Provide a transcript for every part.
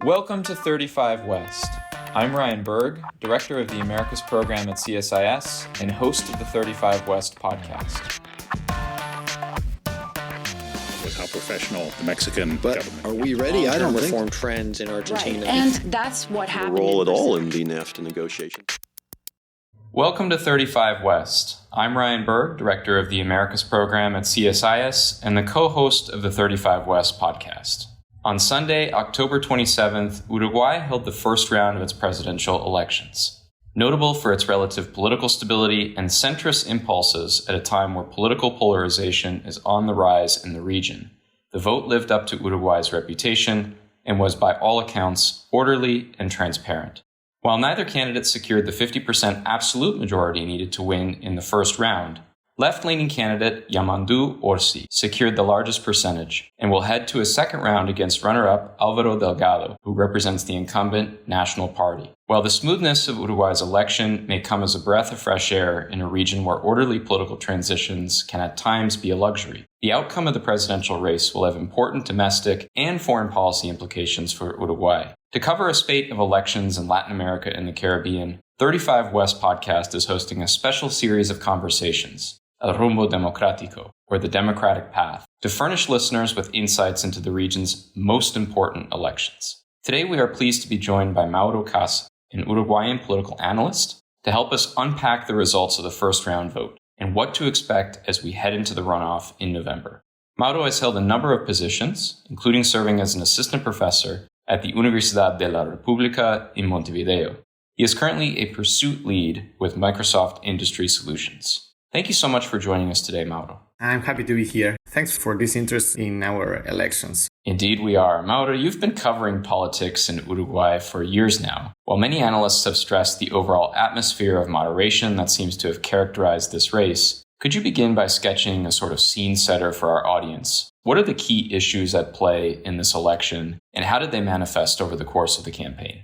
Welcome to 35 West. I'm Ryan Berg, Director of the Americas Program at CSIS and host of the 35 West podcast. Was how professional the Mexican government. Are we ready? I don't think. Reform trends in Argentina. Right. And that's what happened. Role at all in the NAFTA negotiations. Welcome to 35 West. I'm Ryan Berg, Director of the Americas Program at CSIS and the co-host of the 35 West podcast. On Sunday, October 27th, Uruguay held the first round of its presidential elections. Notable for its relative political stability and centrist impulses at a time where political polarization is on the rise in the region, the vote lived up to Uruguay's reputation and was by all accounts orderly and transparent. While neither candidate secured the 50% absolute majority needed to win in the first round, left-leaning candidate Yamandu Orsi secured the largest percentage and will head to a second round against runner-up Álvaro Delgado, who represents the incumbent National Party. While the smoothness of Uruguay's election may come as a breath of fresh air in a region where orderly political transitions can at times be a luxury, the outcome of the presidential race will have important domestic and foreign policy implications for Uruguay. To cover a spate of elections in Latin America and the Caribbean, 35 West podcast is hosting a special series of conversations, El Rumbo Democrático, or the Democratic Path, to furnish listeners with insights into the region's most important elections. Today we are pleased to be joined by Mauro Casa, an Uruguayan political analyst, to help us unpack the results of the first round vote and what to expect as we head into the runoff in November. Mauro has held a number of positions, including serving as an assistant professor at the Universidad de la República in Montevideo. He is currently a pursuit lead with Microsoft Industry Solutions. Thank you so much for joining us today, Mauro. I'm happy to be here. Thanks for this interest in our elections. Indeed we are. Mauro, you've been covering politics in Uruguay for years now. While many analysts have stressed the overall atmosphere of moderation that seems to have characterized this race, could you begin by sketching a sort of scene setter for our audience? What are the key issues at play in this election, and how did they manifest over the course of the campaign?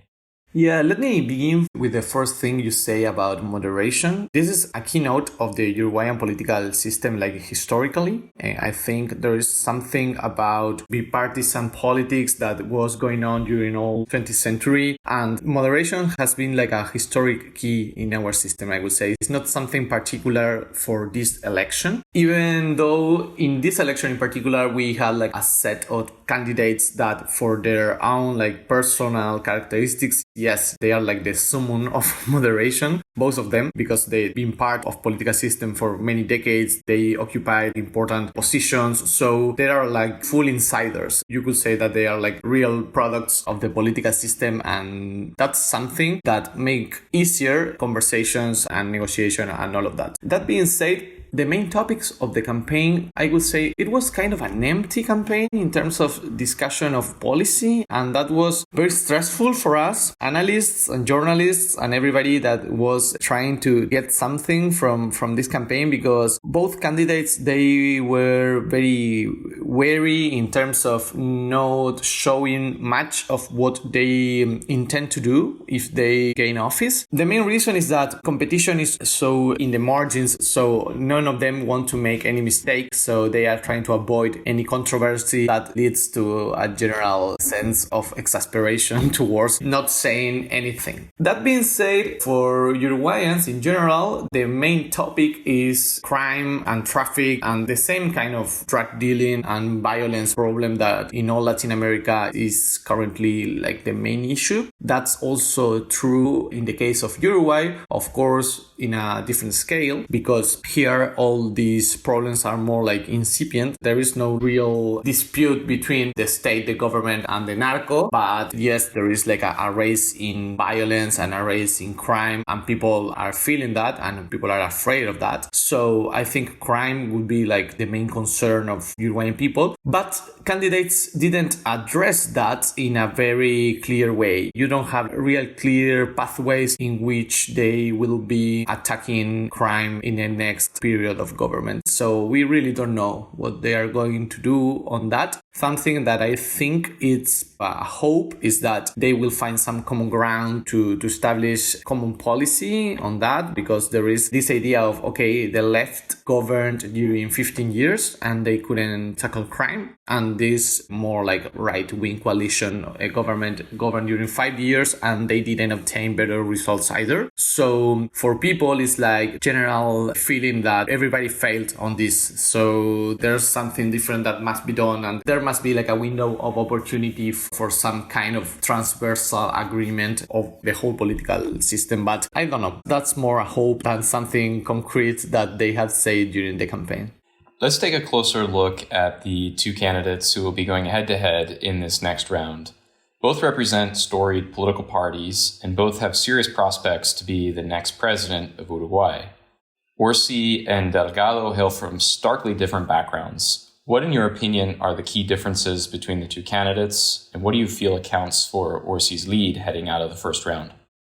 Yeah, let me begin with the first thing you say about moderation. This is a keynote of the Uruguayan political system, like historically. I think there is something about bipartisan politics that was going on during all 20th century. And moderation has been like a historic key in our system, I would say. It's not something particular for this election. Even though in this election in particular, we had like a set of candidates that for their own like personal characteristics, yes, they are like the summon of moderation, both of them, because they've been part of political system for many decades. They occupied important positions. So they are like full insiders. You could say that they are like real products of the political system. And that's something that make easier conversations and negotiation and all of that. That being said, the main topics of the campaign, I would say it was kind of an empty campaign in terms of discussion of policy. And that was very stressful for us, analysts and journalists and everybody that was trying to get something from this campaign, because both candidates, they were very wary in terms of not showing much of what they intend to do if they gain office. The main reason is that competition is so in the margins, so none of them want to make any mistakes, so they are trying to avoid any controversy that leads to a general sense of exasperation towards not saying anything. That being said, for Uruguayans in general, the main topic is crime and traffic and the same kind of drug dealing and violence problem that in all Latin America is currently like the main issue. That's also true in the case of Uruguay, of course, in a different scale, because here all these problems are more like incipient. There is no real dispute between the state, the government, and the narco. But yes, there is like a race in violence and a race in crime, and people are feeling that and people are afraid of that. So I think crime would be like the main concern of Uruguayan people. But candidates didn't address that in a very clear way. You don't have real clear pathways in which they will be attacking crime in the next period period of government. So we really don't know what they are going to do on that. Something that I think it's a hope is that they will find some common ground to establish common policy on that, because there is this idea of, okay, the left governed during 15 years and they couldn't tackle crime. And this more like right-wing coalition, a government governed during 5 years and they didn't obtain better results either. So for people, it's like general feeling that everybody failed on this. So there's something different that must be done, and there must be like a window of opportunity for some kind of transversal agreement of the whole political system. But I don't know, that's more a hope than something concrete that they have said during the campaign. Let's take a closer look at the two candidates who will be going head-to-head in this next round. Both represent storied political parties, and both have serious prospects to be the next president of Uruguay. Orsi and Delgado hail from starkly different backgrounds. What, in your opinion, are the key differences between the two candidates, and what do you feel accounts for Orsi's lead heading out of the first round?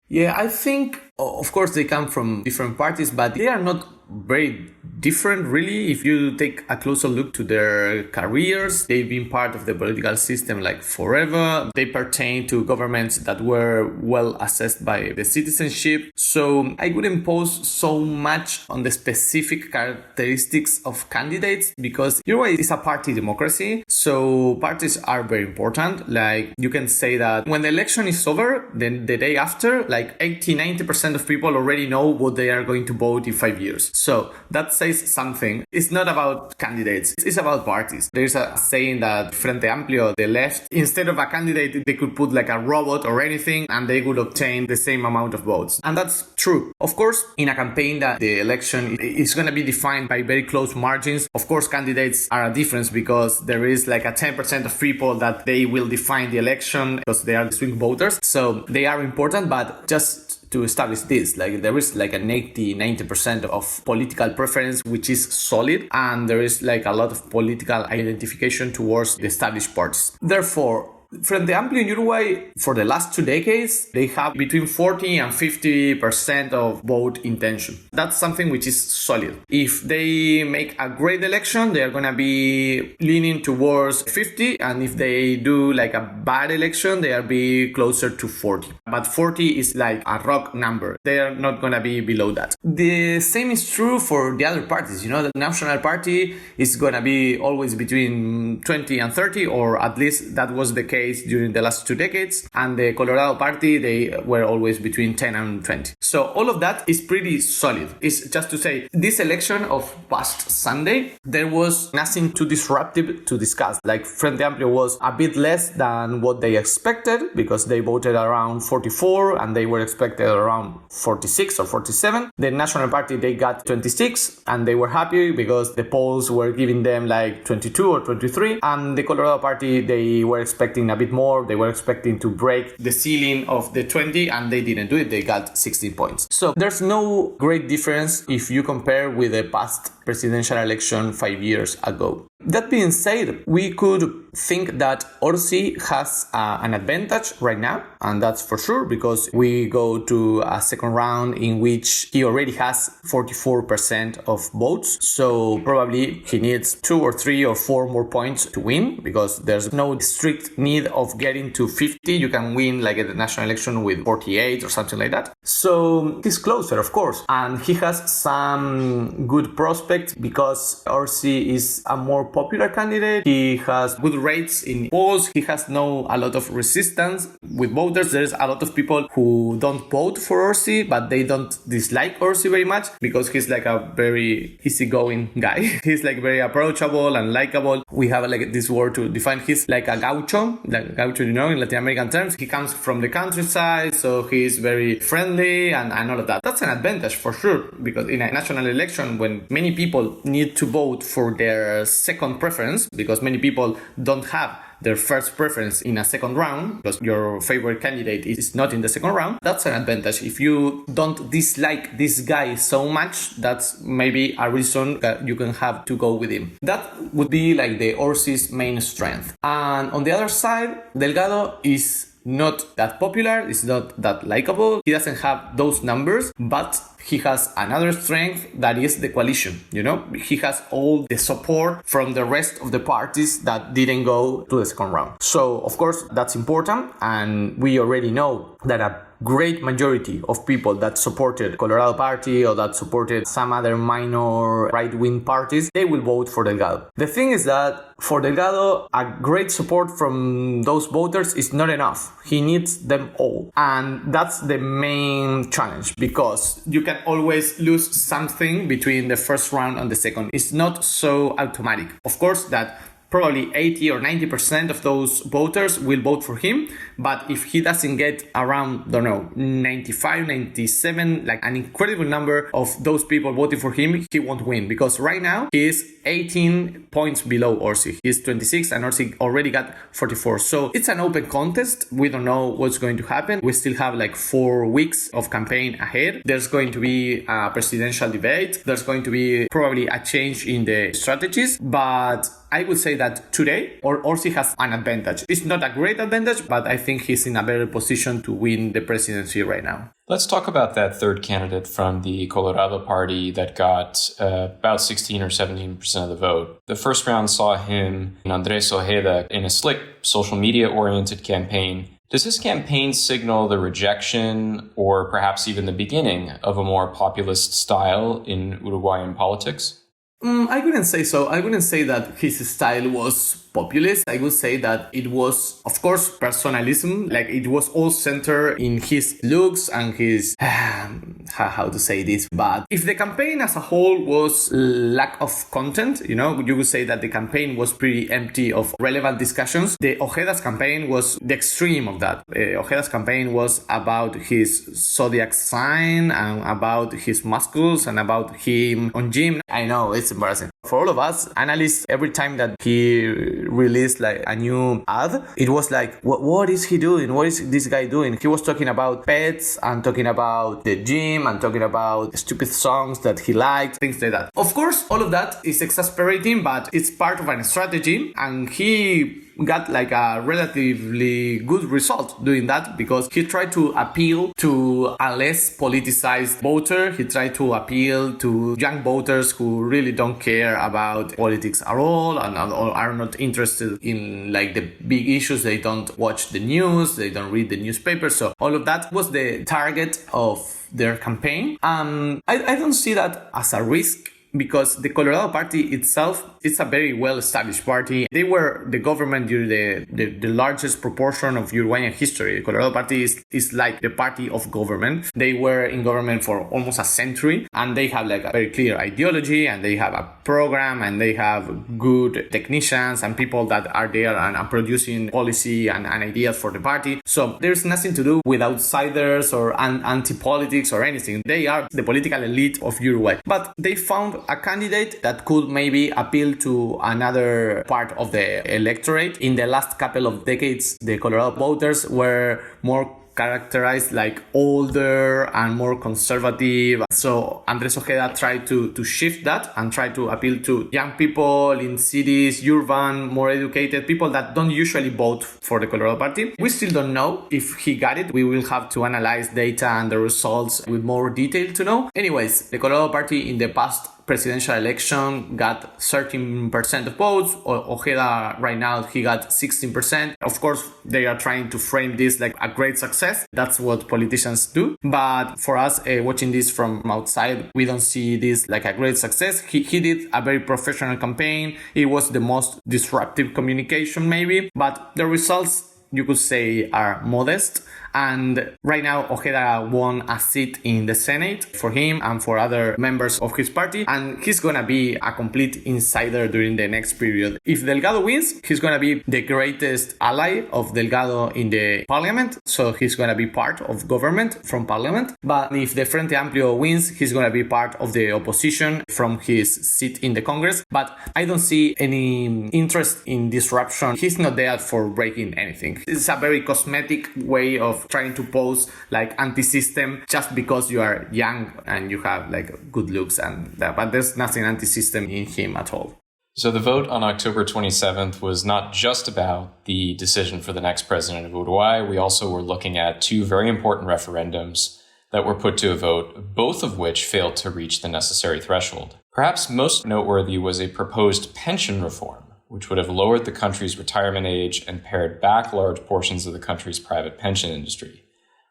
Yeah, I think, of course, they come from different parties, but they are not very different, really. If you take a closer look to their careers, they've been part of the political system like forever. They pertain to governments that were well assessed by the citizenship. So I wouldn't impose so much on the specific characteristics of candidates, because Uruguay is a party democracy. So parties are very important. Like, you can say that when the election is over, then the day after, like 80-90% of people already know what they are going to vote in 5 years. So that says something. It's not about candidates, it's about parties. There's a saying that Frente Amplio, the left, instead of a candidate, they could put like a robot or anything and they would obtain the same amount of votes. And that's true. Of course, in a campaign that the election is going to be defined by very close margins, of course, candidates are a difference, because there is like a 10% of people that they will define the election because they are the swing voters. So they are important, but just to establish this, like there is like an 80-90% of political preference, which is solid, and there is like a lot of political identification towards the established parties. Therefore, Frente Amplio in Uruguay, for the last 2 decades, they have between 40 and 50% of vote intention. That's something which is solid. If they make a great election, they are going to be leaning towards 50. And if they do like a bad election, they are be closer to 40. But 40 is like a rock number. They are not going to be below that. The same is true for the other parties. You know, the National Party is going to be always between 20 and 30, or at least that was the case during the last 2 decades, and the Colorado Party, they were always between 10 and 20. So all of that is pretty solid. It's just to say, this election of past Sunday, there was nothing too disruptive to discuss. Like, Frente Amplio was a bit less than what they expected, because they voted around 44 and they were expected around 46 or 47. The National Party, they got 26 and they were happy because the polls were giving them like 22 or 23. And the Colorado Party, they were expecting a bit more. They were expecting to break the ceiling of the 20 and they didn't do it. They got 16 points. So there's no great difference if you compare with the past presidential election 5 years ago. That being said, we could think that Orsi has an advantage right now, and that's for sure, because we go to a second round in which he already has 44% of votes. So probably he needs 2 or 3 or 4 more points to win, because there's no strict need of getting to 50. You can win like at the national election with 48 or something like that. So he's closer, of course, and he has some good prospects because Orsi is a more popular candidate. He has good rates in polls. He has a lot of resistance with voters. There's a lot of people who don't vote for Orsi, but they don't dislike Orsi very much because he's like a very easygoing guy. He's like very approachable and likable. We have like this word to define. He's like a gaucho, you know, in Latin American terms. He comes from the countryside, so he's very friendly and all of that. That's an advantage for sure, because in a national election, when many people need to vote for their second preference, because many people don't have their first preference in a second round, because your favorite candidate is not in the second round, that's an advantage. If you don't dislike this guy so much, that's maybe a reason that you can have to go with him. That would be like the Orsi's main strength. And on the other side, Delgado is not that popular, is not that likable. He doesn't have those numbers, but he has another strength that is the coalition. He has all the support from the rest of the parties that didn't go to the second round. So of course that's important, and we already know that a great majority of people that supported Colorado Party or that supported some other minor right-wing parties, they will vote for Delgado. The thing is that for Delgado, a great support from those voters is not enough. He needs them all. And that's the main challenge, because you can always lose something between the first round and the second. It's not so automatic. Of course, that probably 80 or 90% of those voters will vote for him. But if he doesn't get around, 95, 97, like an incredible number of those people voting for him, he won't win. Because right now he is 18 points below Orsi. He's 26 and Orsi already got 44. So it's an open contest. We don't know what's going to happen. We still have like 4 weeks of campaign ahead. There's going to be a presidential debate. There's going to be probably a change in the strategies. But I would say that today, Orsi has an advantage. It's not a great advantage, but I think he's in a better position to win the presidency right now. Let's talk about that third candidate from the Colorado Party that got about 16 or 17% of the vote. The first round saw him, Andrés Ojeda, in a slick social media-oriented campaign. Does this campaign signal the rejection or perhaps even the beginning of a more populist style in Uruguayan politics? I wouldn't say so. I wouldn't say that his style was populist. I would say that it was, of course, personalism. Like, it was all centered in his looks and his, how to say this, but if the campaign as a whole was lack of content, you would say that the campaign was pretty empty of relevant discussions. The Ojeda's campaign was the extreme of that. Ojeda's campaign was about his zodiac sign and about his muscles and about him on gym. I know, it's embarrassing. For all of us analysts, every time that he released like a new ad, it was like, what is he doing? What is this guy doing? He was talking about pets and talking about the gym and talking about stupid songs that he liked, things like that. Of course, all of that is exasperating, but it's part of a strategy, and he got like a relatively good result doing that, because he tried to appeal to a less politicized voter. He tried to appeal to young voters who really don't care about politics at all and are not interested in like the big issues. They don't watch the news, they don't read the newspaper. So all of that was the target of their campaign. I don't see that as a risk, because the Colorado Party itself, it's a very well-established party. They were the government during the largest proportion of Uruguayan history. The Colorado Party is like the party of government. They were in government for almost a century, and they have like a very clear ideology, and they have a program, and they have good technicians and people that are there and are producing policy and ideas for the party. So there's nothing to do with outsiders or anti-politics or anything. They are the political elite of Uruguay. But they found a candidate that could maybe appeal to another part of the electorate. In the last couple of decades, the Colorado voters were more characterized like older and more conservative. So Andrés Ojeda tried to shift that and try to appeal to young people in cities, urban, more educated people that don't usually vote for the Colorado Party. We still don't know if he got it. We will have to analyze data and the results with more detail to know. Anyways, the Colorado Party in the past presidential election got 13% of votes. Ojeda right now, he got 16%. Of course, they are trying to frame this like a great success. That's what politicians do. But for us, watching this from outside, we don't see this like a great success. He did a very professional campaign. It was the most disruptive communication maybe, but the results, you could say, are modest. And right now, Ojeda won a seat in the Senate for him and for other members of his party. And he's going to be a complete insider during the next period. If Delgado wins, he's going to be the greatest ally of Delgado in the parliament. So he's going to be part of government from parliament. But if the Frente Amplio wins, he's going to be part of the opposition from his seat in the Congress. But I don't see any interest in disruption. He's not there for breaking anything. It's a very cosmetic way of trying to pose like anti-system just because you are young and you have like good looks and that, but there's nothing anti-system in him at all. So the vote on October 27th was not just about the decision for the next president of Uruguay. We also were looking at two very important referendums that were put to a vote, both of which failed to reach the necessary threshold. Perhaps most noteworthy was a proposed pension reform, which would have lowered the country's retirement age and pared back large portions of the country's private pension industry.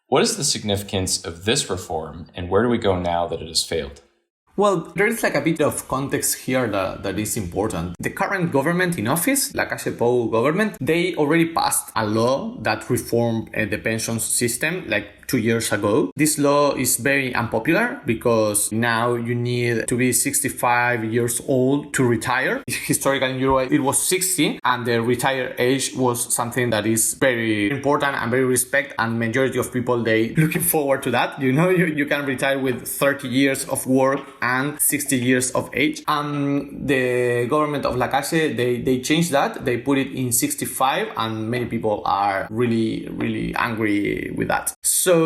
What is the significance of this reform, and where do we go now that it has failed? Well, there is like a bit of context here that is important. The current government in office, Lacalle Pou government, they already passed a law that reformed the pension system like 2 years ago. This law is very unpopular because now you need to be 65 years old to retire. Historically in Uruguay, it was 60, and the retire age was something that is very important and very respected, and majority of people, they looking forward to that. You know, you can retire with 30 years of work and 60 years of age. The government of Lacalle, they changed that. They put it in 65, and many people are really, really angry with that. So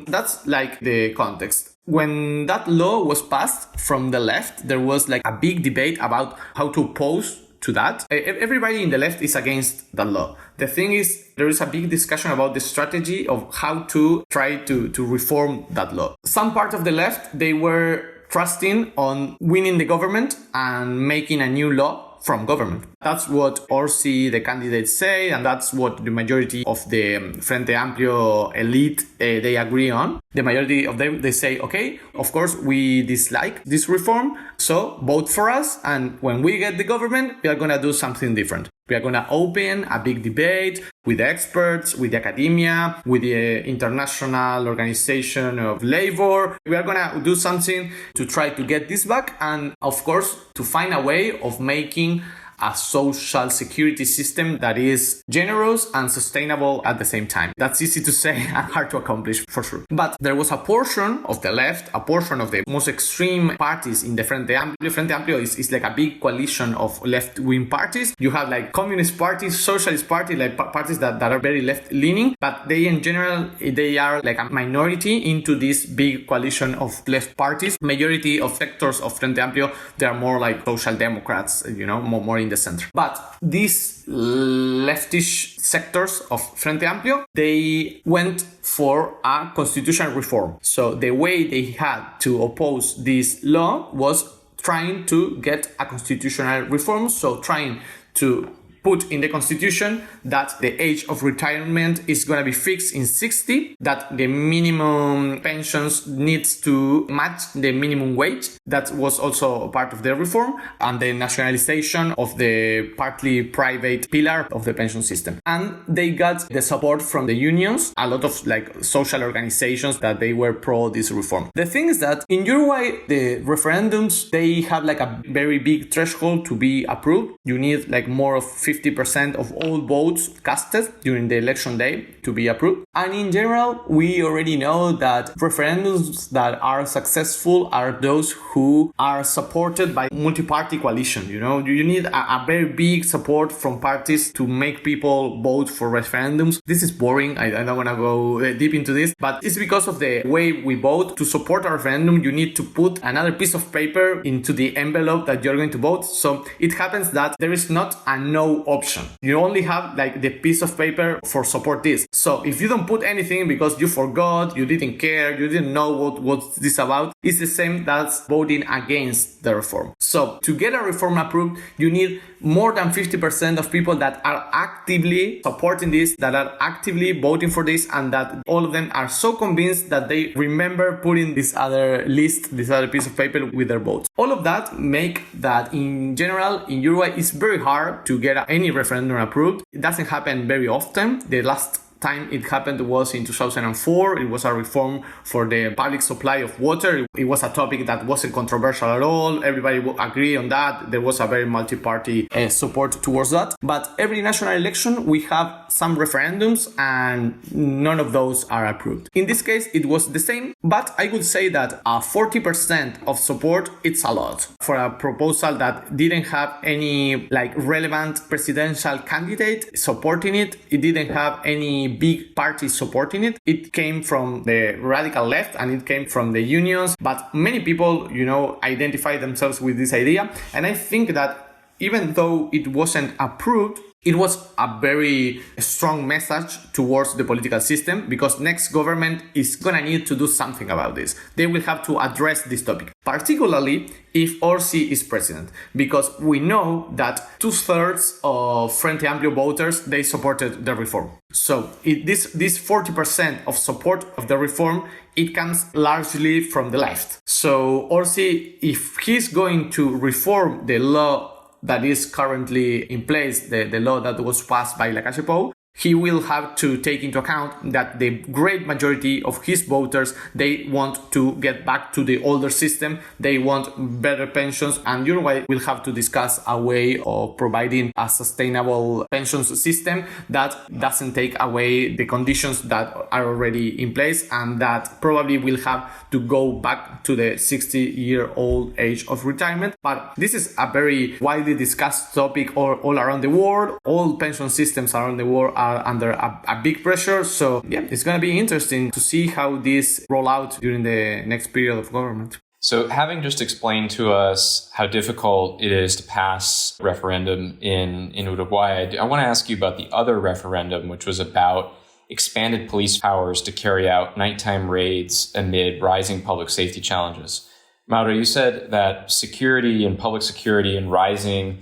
that's like the context. When that law was passed from the left, there was like a big debate about how to oppose to that. Everybody in the left is against that law. The thing is, there is a big discussion about the strategy of how to try to reform that law. Some part of the left, they were trusting on winning the government and making a new law from government. That's what Orsi, the candidates, say, and that's what the majority of the Frente Amplio elite, they agree on. The majority of them, they say, okay, of course, we dislike this reform, so vote for us, and when we get the government, we are going to do something different. We are going to open a big debate with experts, with academia, with the International Organization of Labor. We are going to do something to try to get this back, and of course, to find a way of making a social security system that is generous and sustainable at the same time. That's easy to say and hard to accomplish for sure. But there was a portion of the left, a portion of the most extreme parties in the Frente Amplio. Frente Amplio is like a big coalition of left-wing parties. You have like communist parties, socialist parties, like parties that are very left-leaning, but they in general, they are like a minority into this big coalition of left parties. Majority of sectors of Frente Amplio, they are more like social democrats, you know, more in the center. But these leftish sectors of Frente Amplio, they went for a constitutional reform. So the way they had to oppose this law was trying to get a constitutional reform. So trying to put in the constitution that the age of retirement is going to be fixed in 60, that the minimum pensions needs to match the minimum wage. That was also part of the reform, and the nationalization of the partly private pillar of the pension system. And they got the support from the unions, a lot of like social organizations that they were pro this reform. The thing is that in Uruguay, the referendums, they have like a very big threshold to be approved. You need like more of 50% of all votes casted during the election day to be approved. And in general, we already know that referendums that are successful are those who are supported by multi-party coalition. You know, you need a very big support from parties to make people vote for referendums. This is boring. I don't want to go deep into this, but it's because of the way we vote. To support a referendum, you need to put another piece of paper into the envelope that you're going to vote. So it happens that there is not a no option. You only have like the piece of paper for support this. So if you don't put anything because you forgot, you didn't care, you didn't know what's this about, it's the same as voting against the reform. So to get a reform approved, you need more than 50% of people that are actively supporting this, that are actively voting for this, and that all of them are so convinced that they remember putting this other list, this other piece of paper with their votes. All of that make that in general in Uruguay it's very hard to get any referendum approved. It doesn't happen very often. The last time it happened was in 2004. It was a reform for the public supply of water. It was a topic that wasn't controversial at all. Everybody would agree on that. There was a very multi-party support towards that. But every national election, we have some referendums and none of those are approved. In this case, it was the same, but I would say that 40% of support, it's a lot. For a proposal that didn't have any like relevant presidential candidate supporting it, it didn't have any big parties supporting it. It came from the radical left and it came from the unions, but many people, you know, identify themselves with this idea. And I think that even though it wasn't approved, it was a very strong message towards the political system, because next government is going to need to do something about this. They will have to address this topic, particularly if Orsi is president, because we know that 2/3 of Frente Amplio voters, they supported the reform. So this 40% of support of the reform, it comes largely from the left. So Orsi, if he's going to reform the law that is currently in place, the law that was passed by Lacalle Pou, he will have to take into account that the great majority of his voters, they want to get back to the older system. They want better pensions, and Uruguay will have to discuss a way of providing a sustainable pensions system that doesn't take away the conditions that are already in place, and that probably will have to go back to the 60-year-old age of retirement. But this is a very widely discussed topic all around the world. All pension systems around the world are under a big pressure. So yeah, it's going to be interesting to see how this roll out during the next period of government. So having just explained to us how difficult it is to pass referendum in Uruguay, I want to ask you about the other referendum, which was about expanded police powers to carry out nighttime raids amid rising public safety challenges. Mauro, you said that security and public security and rising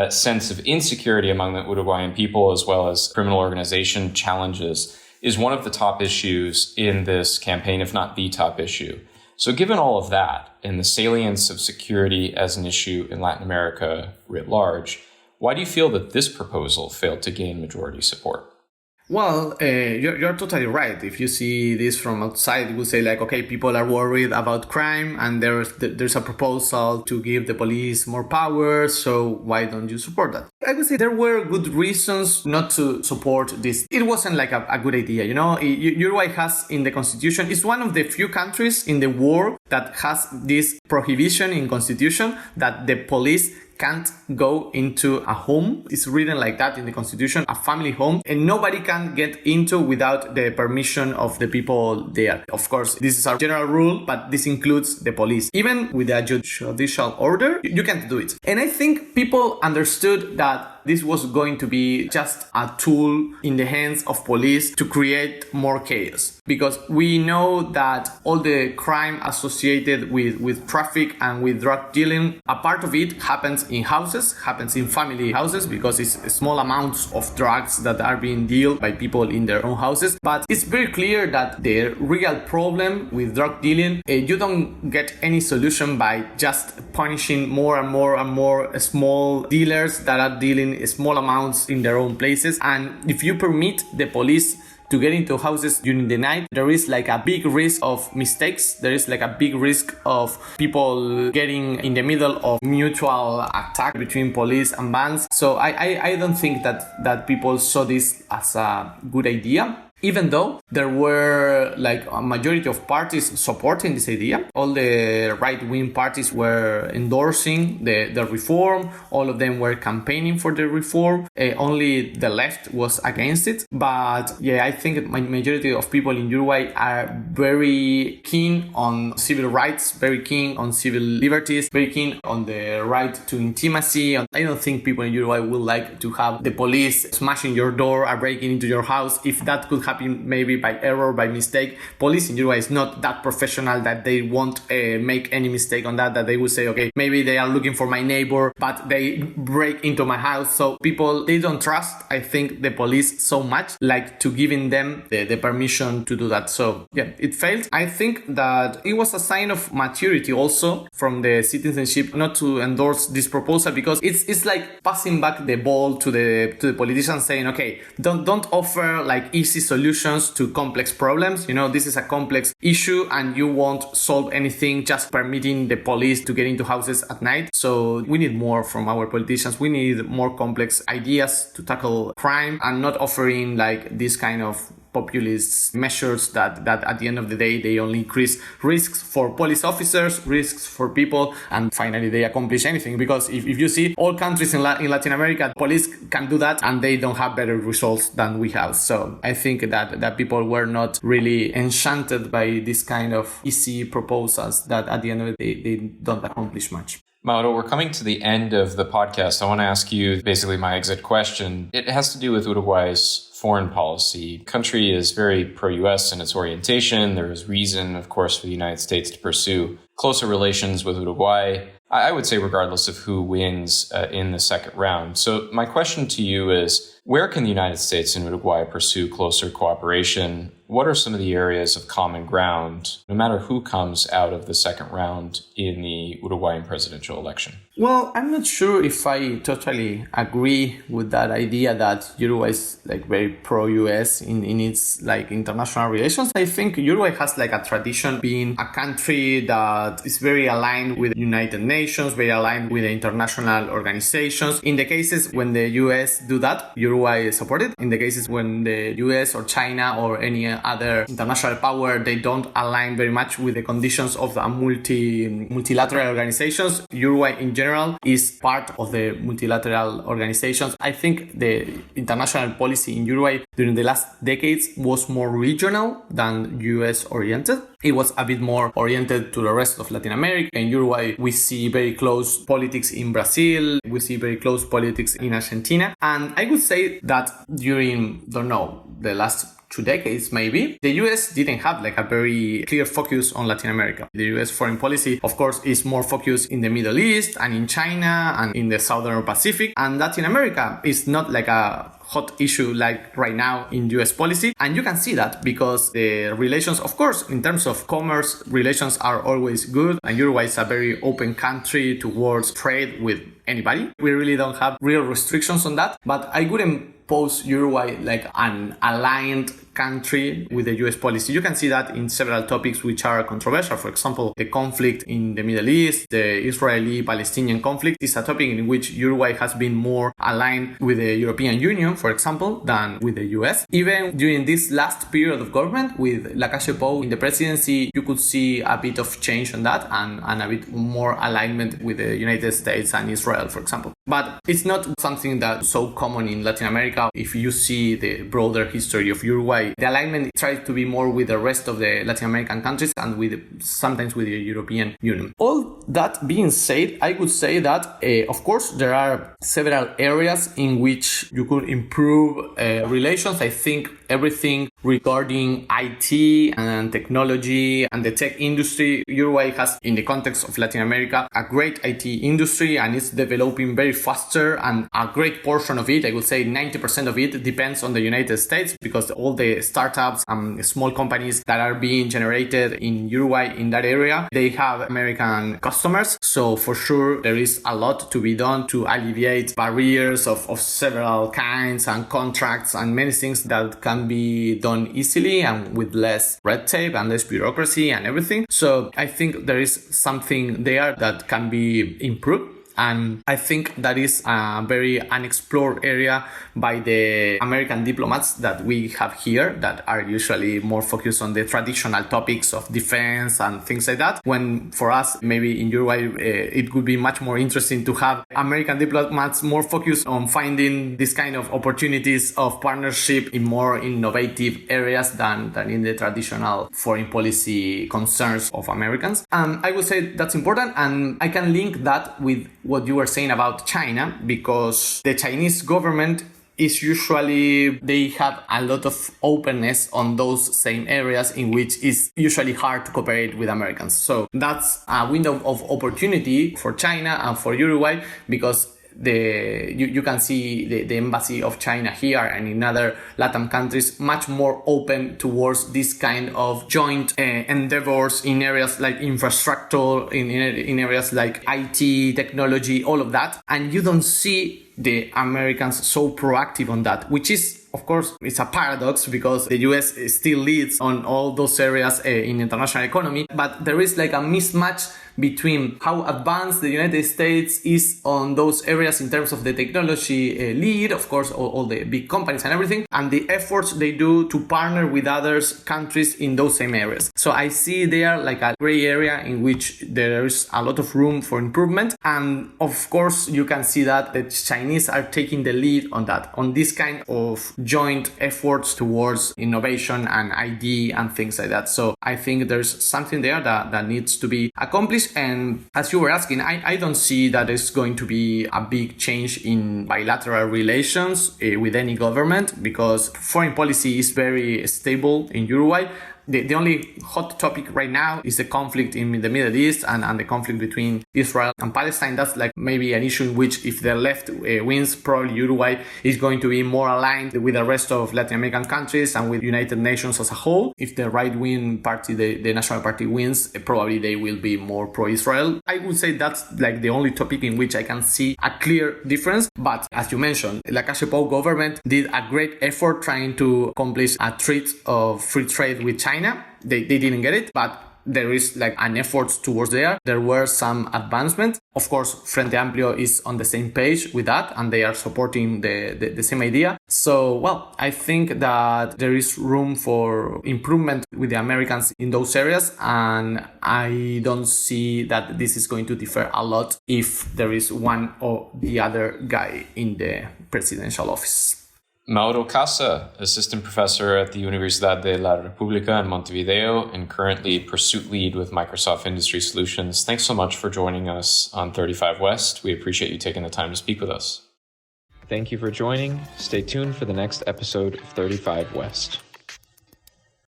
sense of insecurity among the Uruguayan people, as well as criminal organization challenges, is one of the top issues in this campaign, if not the top issue. So given all of that and the salience of security as an issue in Latin America writ large, why do you feel that this proposal failed to gain majority support? Well, you're totally right. If you see this from outside, you will say like, okay, people are worried about crime and there's a proposal to give the police more power. So why don't you support that? I would say there were good reasons not to support this. It wasn't like a good idea. You know, Uruguay has in the constitution, it's one of the few countries in the world that has this prohibition in constitution that the police can't go into a home. It's written like that in the constitution, a family home, and nobody can get into without the permission of the people there. Of course, this is our general rule, but this includes the police. Even with a judicial order, you can't do it. And I think people understood that this was going to be just a tool in the hands of police to create more chaos. Because we know that all the crime associated with traffic and with drug dealing, a part of it happens in houses, happens in family houses, because it's small amounts of drugs that are being dealt by people in their own houses. But it's very clear that the real problem with drug dealing, you don't get any solution by just punishing more and more and more small dealers that are dealing small amounts in their own places. And if you permit the police to get into houses during the night, there is like a big risk of mistakes. There is like a big risk of people getting in the middle of mutual attack between police and bands. So I don't think that people saw this as a good idea. Even though there were like a majority of parties supporting this idea, all the right-wing parties were endorsing the reform, all of them were campaigning for the reform, only the left was against it. But yeah, I think my majority of people in Uruguay are very keen on civil rights, very keen on civil liberties, very keen on the right to intimacy. I don't think people in Uruguay would like to have the police smashing your door or breaking into your house. If that could happen maybe by error, by mistake. Police in Uruguay is not that professional that they won't make any mistake on that they will say, okay, maybe they are looking for my neighbor, but they break into my house. So people, they don't trust, I think, the police so much, like to giving them the permission to do that. So yeah, it failed. I think that it was a sign of maturity also from the citizenship not to endorse this proposal, because it's like passing back the ball to the politicians, saying, okay, don't offer like easy solutions to complex problems. You know, this is a complex issue and you won't solve anything just permitting the police to get into houses at night. So we need more from our politicians. We need more complex ideas to tackle crime and not offering like this kind of populist measures that at the end of the day, they only increase risks for police officers, risks for people, and finally they accomplish anything. Because if you see all countries in Latin America, police can do that and they don't have better results than we have. So I think that people were not really enchanted by this kind of easy proposals that at the end of the day, they don't accomplish much. Mauro, we're coming to the end of the podcast. I want to ask you basically my exit question. It has to do with Uruguay's foreign policy. The country is very pro-U.S. in its orientation. There is reason, of course, for the United States to pursue closer relations with Uruguay, I would say regardless of who wins in the second round. So my question to you is, where can the United States and Uruguay pursue closer cooperation? What are some of the areas of common ground, no matter who comes out of the second round in the Uruguayan presidential election? Well, I'm not sure if I totally agree with that idea that Uruguay is very pro-US in its international relations. I think Uruguay has a tradition being a country that is very aligned with the United Nations, very aligned with the international organizations. In the cases when the US do that, Uruguay is supported. In the cases when the US or China or any other international power, they don't align very much with the conditions of the multilateral organizations, Uruguay in general is part of the multilateral organizations. I think the international policy in Uruguay during the last decades was more regional than US oriented. It was a bit more oriented to the rest of Latin America. In Uruguay, we see very close politics in Brazil. We see very close politics in Argentina. And I would say that during, the last 2 decades maybe, the US didn't have a very clear focus on Latin America. The US foreign policy, of course, is more focused in the Middle East and in China and in the Southern Pacific. And Latin America is not a hot issue right now in US policy. And you can see that because the relations, of course, in terms of commerce, relations are always good. And Uruguay is a very open country towards trade with anybody. We really don't have real restrictions on that. But I wouldn't pose Uruguay an aligned country with the US policy. You can see that in several topics which are controversial. For example, the conflict in the Middle East, the Israeli-Palestinian conflict is a topic in which Uruguay has been more aligned with the European Union, for example, than with the US. Even during this last period of government with Lacalle Pou in the presidency, you could see a bit of change on that and a bit more alignment with the United States and Israel, for example. But it's not something that's so common in Latin America. If you see the broader history of Uruguay, the alignment tries to be more with the rest of the Latin American countries and sometimes with the European Union. All that being said, I would say that, of course, there are several areas in which you could improve relations. I think everything regarding IT and technology and the tech industry, Uruguay has, in the context of Latin America, a great IT industry and it's developing very faster, and a great portion of it, I would say 90% of it, depends on the United States because all the startups and small companies that are being generated in Uruguay in that area, they have American customers. So for sure, there is a lot to be done to alleviate barriers of several kinds and contracts and many things that can be done easily and with less red tape and less bureaucracy and everything. So I think there is something there that can be improved. And I think that is a very unexplored area by the American diplomats that we have here that are usually more focused on the traditional topics of defense and things like that. When for us, maybe in Uruguay, it would be much more interesting to have American diplomats more focused on finding this kind of opportunities of partnership in more innovative areas than in the traditional foreign policy concerns of Americans. And I would say that's important. And I can link that with what you were saying about China, because the Chinese government is usually, they have a lot of openness on those same areas in which it's usually hard to cooperate with Americans. So that's a window of opportunity for China and for Uruguay, because you can see the embassy of China here and in other Latin countries much more open towards this kind of joint endeavors in areas like infrastructure, in areas like IT, technology, all of that. And you don't see the Americans so proactive on that, which is, of course, it's a paradox because the US still leads on all those areas in international economy, but there is a mismatch between how advanced the United States is on those areas in terms of the technology lead, of course, all the big companies and everything, and the efforts they do to partner with other countries in those same areas. So I see there a gray area in which there is a lot of room for improvement. And of course, you can see that the Chinese are taking the lead on that, on this kind of joint efforts towards innovation and ID and things like that. So I think there's something there that needs to be accomplished. accomplish. And as you were asking, I don't see that it's going to be a big change in bilateral relations with any government, because foreign policy is very stable in Uruguay. The only hot topic right now is the conflict in the Middle East and the conflict between Israel and Palestine. That's like maybe an issue in which if the left wins, probably Uruguay is going to be more aligned with the rest of Latin American countries and with United Nations as a whole. If the right-wing party, the National Party wins, probably they will be more pro-Israel. I would say that's like the only topic in which I can see a clear difference. But as you mentioned, the Lacalle Pou government did a great effort trying to accomplish a treaty of free trade with China. They didn't get it, but there is like an effort towards there. There were some advancements. Of course, Frente Amplio is on the same page with that, and they are supporting the same idea. So, well, I think that there is room for improvement with the Americans in those areas, and I don't see that this is going to differ a lot if there is one or the other guy in the presidential office. Mauro Casa, assistant professor at the Universidad de la República in Montevideo and currently pursuit lead with Microsoft Industry Solutions. Thanks so much for joining us on 35 West. We appreciate you taking the time to speak with us. Thank you for joining. Stay tuned for the next episode of 35 West.